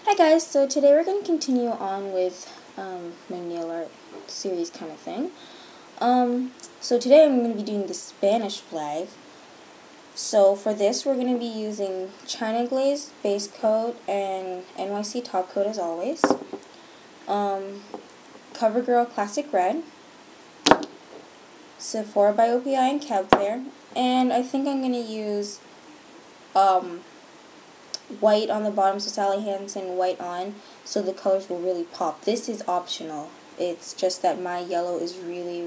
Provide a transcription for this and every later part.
Hi guys, so today we're going to continue on with my nail art series kind of thing. So today I'm going to be doing the Spanish flag. So for this we're going to be using China Glaze base coat and NYC top coat as always. CoverGirl Classic Red, Sephora by OPI and Cab Fair, and I think I'm going to use white on the bottom, so Sally Hansen white on, so the colors will really pop. This is optional. It's just that my yellow is really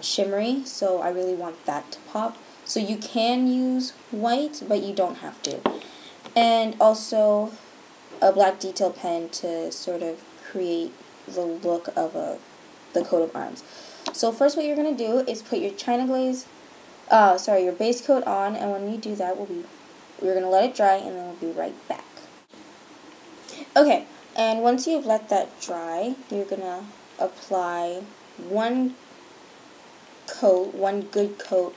shimmery, so I really want that to pop. So you can use white, but you don't have to. And also a black detail pen to sort of create the look of the coat of arms. So first what you're going to do is put your China Glaze, your base coat on, and when you do that, we're going to let it dry, and then we'll be right back. Okay, and once you've let that dry, you're going to apply one good coat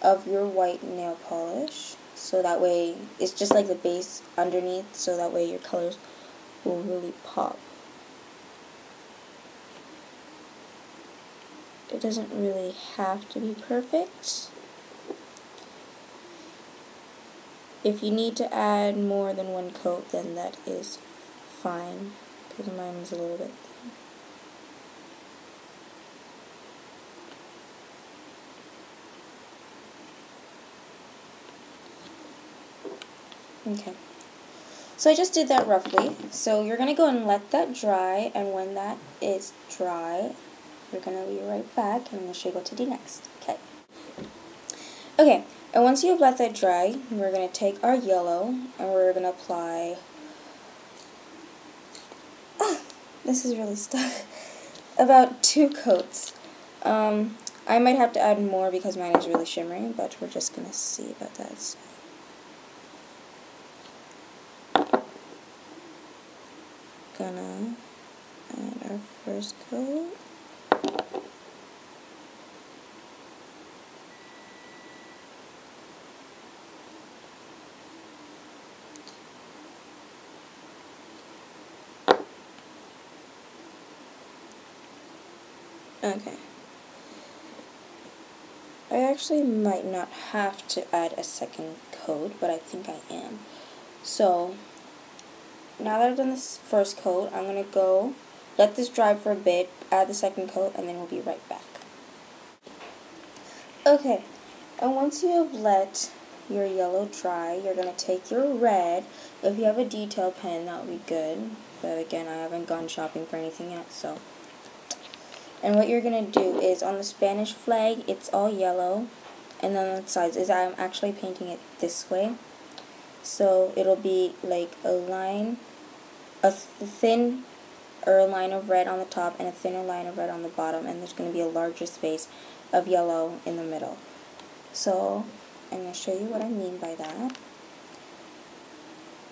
of your white nail polish, so that way it's just like the base underneath, so that way your colors will really pop. It doesn't really have to be perfect. If you need to add more than one coat, then that is fine, because mine is a little bit thin. Okay. So I just did that roughly. So you're going to go and let that dry, and when that is dry, we're going to be right back, and I'm going to show you what to do next. Okay, and once you've let that dry, we're going to take our yellow, and we're going to apply, this is really stuck, about 2 coats. I might have to add more because mine is really shimmery, but we're just going to see about that. Gonna add our first coat. Okay. I actually might not have to add a second coat, but I think I am. So, now that I've done this first coat, I'm going to go let this dry for a bit, add the second coat, and then we'll be right back. Okay, and once you have let your yellow dry, you're going to take your red. If you have a detail pen, that would be good. But again, I haven't gone shopping for anything yet, so. And what you're going to do is, on the Spanish flag, it's all yellow, and then on the sides is I'm actually painting it this way. So it'll be like a line, a thinner line of red on the top and a thinner line of red on the bottom, and there's going to be a larger space of yellow in the middle. So I'm going to show you what I mean by that.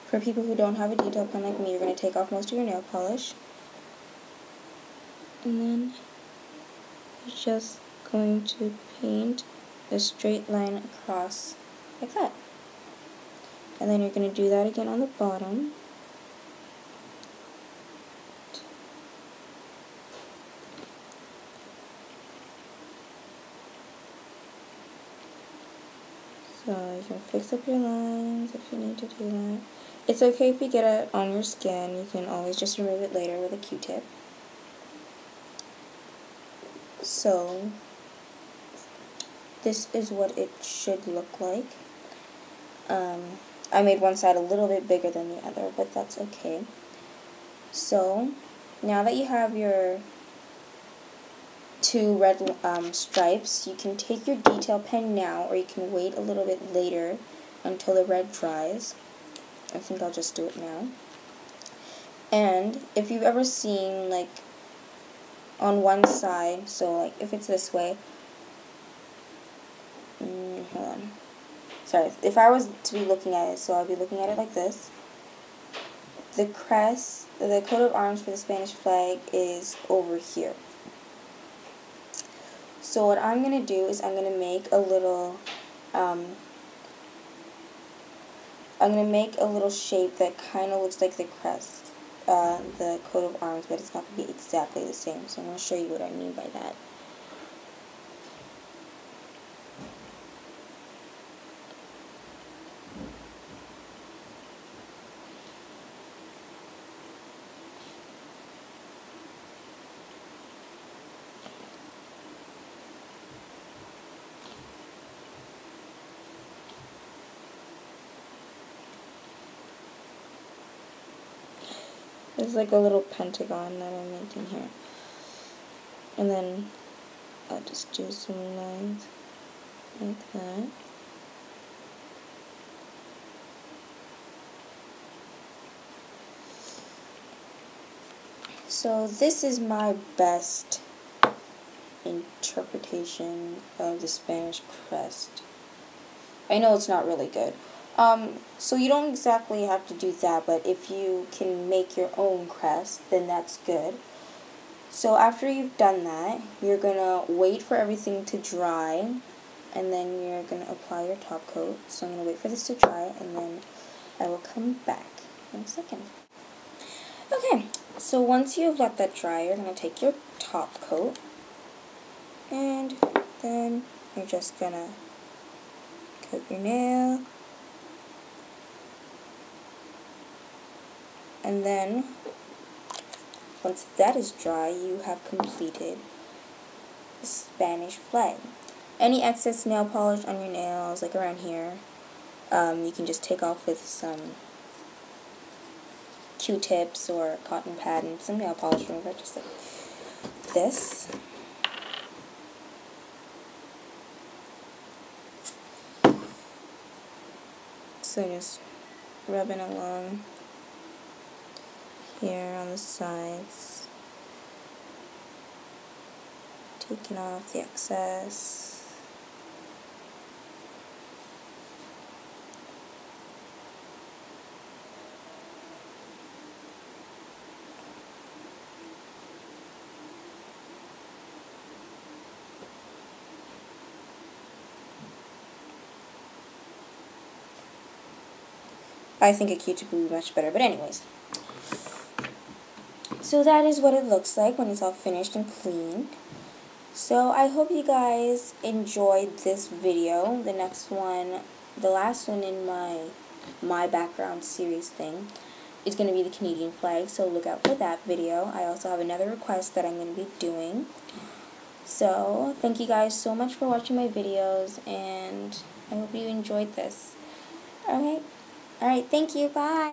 For people who don't have a detail pen like me, you're going to take off most of your nail polish, and then you're just going to paint a straight line across like that. And then you're going to do that again on the bottom. So you can fix up your lines if you need to do that. It's okay if you get it on your skin. You can always just remove it later with a Q-tip. So this is what it should look like. I made one side a little bit bigger than the other, but that's okay. So now that you have your 2 red stripes, you can take your detail pen now, or you can wait a little bit later until the red dries. I think I'll just do it now. And if you've ever seen, like, on one side, so like if it's this way, hold on. Sorry, if I was to be looking at it, so I'll be looking at it like this. The crest, the coat of arms for the Spanish flag is over here. So what I'm going to do is I'm going to make a little I'm going to make a little shape that kind of looks like the crest, the coat of arms, but it's not going to be exactly the same. So I'm going to show you what I mean by that. There's like a little pentagon that I'm making here. And then I'll just do some lines like that. So this is my best interpretation of the Spanish crest. I know it's not really good. So you don't exactly have to do that, but if you can make your own crest, then that's good. So after you've done that, you're going to wait for everything to dry, and then you're going to apply your top coat. So I'm going to wait for this to dry, and then I will come back in a second. Okay, so once you've let that dry, you're going to take your top coat, and then you're just going to coat your nail. And then, once that is dry, you have completed the Spanish flag. Any excess nail polish on your nails, like around here, you can just take off with some Q-tips or a cotton pad and some nail polish remover, just like this. So just rubbing along here on the sides, taking off the excess. I think a Q-tip would be much better, but anyways. So that is what it looks like when it's all finished and clean. So I hope you guys enjoyed this video. The next one, the last one in my background series thing, is going to be the Canadian flag, so look out for that video. I also have another request that I'm going to be doing. So thank you guys so much for watching my videos, and I hope you enjoyed this. Alright, thank you, bye!